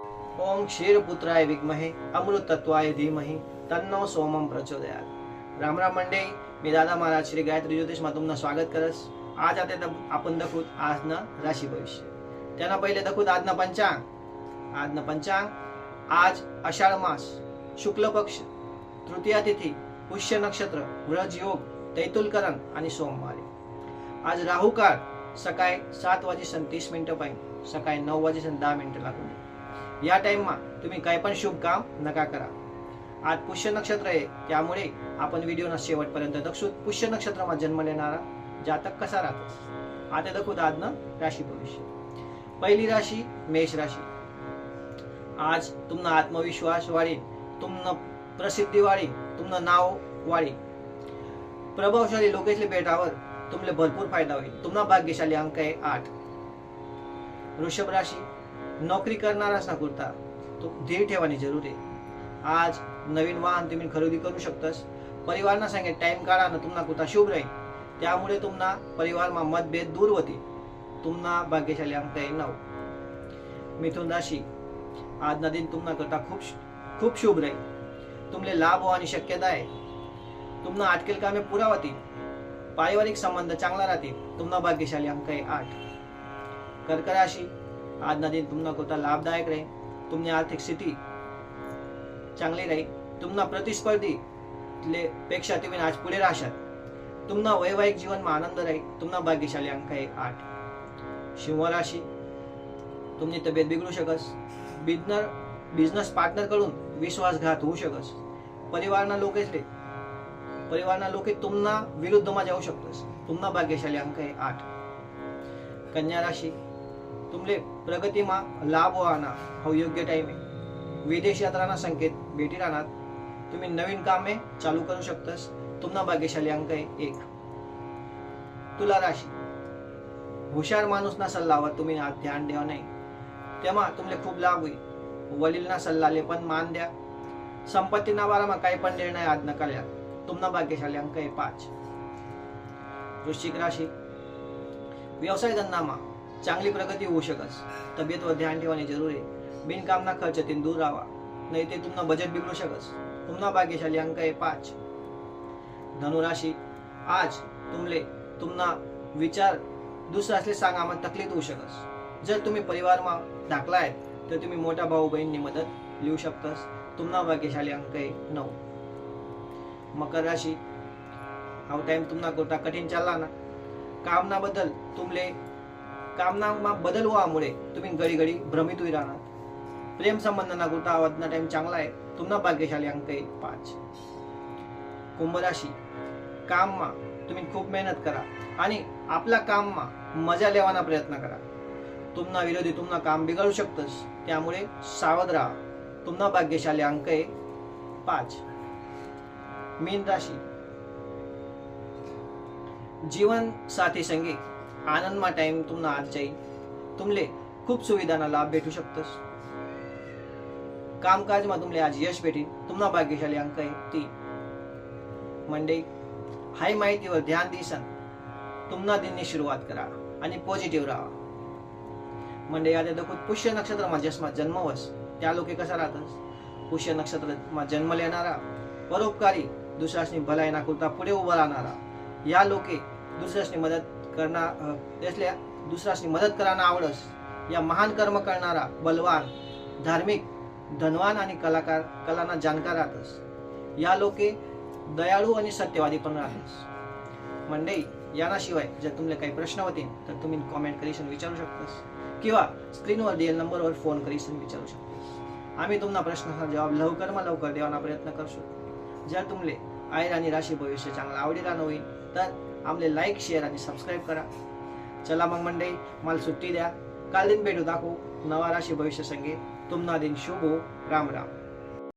ओम क्षीरपुत्राय विद्महे अमृतत्वाय धीमहि तन्नो सोमम प्रचोदयात। राम राम मंडळी, मी दादा महाराज श्री गायत्री ज्योतिषमा तुमनं स्वागत करस। आज आपण दखूत आजनं राशी भविष्य। त्यांना पहिले दखूत आजनं पंचांग। आज आषाढ मास, शुक्ल पक्ष, तृतीया तिथी, पुष्य नक्षत्र, व्रज योग, तैतुलकरण आणि सोमवारी। आज राहू काळ सकाळी 7:30 पासून सकाळी 9:10 लागून। या टाइम मा तुम्ही काही पण शुभ काम नका करा। आज पुष्य नक्षत्र आहे, त्यामुळे आपण व्हिडिओ ना शेवटपर्यंत दक्षुत पुष्य नक्षत्र मा जन्म लेणारा जातक कसा राहतो आता दखूत आजनं राशी भविष्य। पहिली राशी मेष राशी। आज तुमना आत्मविश्वास वाढी, तुमनं प्रसिद्धी वाढी, तुमनं नाव वाढी, प्रभावशाली लोकांच्या भेटावर तुमले भरपूर फायदा होईल। तुमना भाग्यशाली अंक आहे 8। वृषभ राशी। नोकरी करणाराच ना कुर्ता तो धीर ठेवानी जरूर आहे। आज नवीन वाहन तुम्ही खरेदी करू शकतास। परिवारना सांगे टाइम काढा ना तुमना कुर्ता शुभ राहील, त्यामुळे तुमना परिवार मा मतभेद दूर होतील। तुमना भाग्यशाली अंक आहे 9। मिथुन राशी। आज ना दिन तुमना करता खूप शुभ राहील। तुमले लाभ होवानी शक्यता आहे। तुमना अटकेल कामे पुरा होतील। पारिवारिक संबंध चांगला राहतील। तुमना भाग्यशाली अंक आहे 8। कर्क राशी। आज ना दिन तुमना कोता लाभदायक राहील। तुमनी आर्थिक स्थिती चांगली राहील। तुमना प्रतिस्पर्धी पेक्षा तुम्ही आज पुढे राहशाल। तुमना वैवाहिक जीवन मा आनंद राहील। तुमना भाग्यशाली अंक आहे 8। सिंह राशी। तुमनी तब्येत बिघडू शकस। बिझनेस पार्टनर कडून विश्वासघात होऊ शकस। परिवारना लोके तुमना विरुद्ध मा जाऊ शकतस। तुमना भाग्यशाली अंक आहे 8। कन्या राशी। तुमले प्रगती मा लाभ होना हा योग्य टाइम आहे। विदेश यात्राना संकेत भेटी राहणार। तुम्ही नवीन कामे चालू करू शकतस। तुमना भाग्यशाली अंक आहे 1। तुला राशी। हुशार माणूसना सल्लावर तुम्ही आज ध्यान द्या नाही, तेव्हा तुमले खूप लाभ होईल। वडीलना सल्लाले पण मान द्या। संपत्तीना बारामा काही पण निर्णय आज नका घ्या। तुमना भाग्यशाली अंक आहे 5। वृश्चिक राशी। व्यवसाय धंदामा चांगली प्रगती होऊ शकस। तब्येतवर ध्यान ठेवणे जरूर आहे। बिनकामना खर्चातून दूर राहा, नाही ते तुमना बजेट बिघडू शकस। तुमना भाग्यशाली अंक आहे 5। धनुराशी। आज तुमना विचार दुसऱ्यासले सांगा मग तकलीफ होऊ शकस। जर तुम्ही परिवारमा ढाकला आहेत तर तुम्ही मोठा भाऊ बहिणी मदत लिहू शकतास। तुमना भाग्यशाली अंक आहे 9। मकर राशी। हा टाइम तुमना कोटा कठीण चालला ना, कामना बदल व्हामुळे तुम्ही घडी भ्रमित होई राहणार। प्रेम संबंधांना कोटा आवडना टाइम चांगला आहे। तुमना भाग्यशाली अंक आहे 5। कुंभ राशी। काम मा तुम्ही खूप मेहनत करा आणि आपला काम मा मजा लेवाना प्रयत्न करा। तुमना विरोधी तुमना काम बिघडू शकतस, त्यामुळे सावध राहा। तुमना भाग्यशाली अंक आहे 5। मीन राशी। जीवन साथी संगे आनंद मा टाइम तुमना आज जाईल। तुमले खूप सुविधांना लाभ भेटू शकतस। कामकाज मा तुमले आज यश भेटेल। तुमना भाग्यशाली अंक आहे 3। मंडळी, हाय माहितीवर ध्यान दिसन तुमना दिननी सुरुवात करा आणि पॉझिटिव्ह राहा। मंडळी, आता दखूत पुष्य नक्षत्र मा जसमा जन्मवस त्या लोके कसा राहतस। पुष्य नक्षत्र मा जन्म लेणारा, परोपकारी, दुसऱ्यासनी भलाई ना करता पुढे उभा राहणारा, या लोके दुसऱ्यासनी मदत कराना आवडस। या महान कर्म करणारा, बलवान, धार्मिक, धनवान आणि कलाना जाणकार राहतस। या लोके दयाळू आणि सत्यवादी पण राहतस। मंडळी, याशिवाय जर तुमले काही प्रश्न होतील तर तुम्ही कॉमेंट करीसन विचारू शकतास किंवा स्क्रीनवर दिलेल्या नंबरवर फोन करीसन विचारू शकतास। आम्ही तुमना प्रश्नाचा जवाब लवकर देवाना प्रयत्न करतो। जर तुमले आयर आणि राशी भविष्य चांगला आवडीला होईल तर आमले लाईक, शेअर आणि सबस्क्राईब करा। चला मग मंडळी, मला सुट्टी द्या। काल दिन भेटू दाखवू नवा राशी भविष्य संगे। तुमना दिन शुभ हो। राम राम।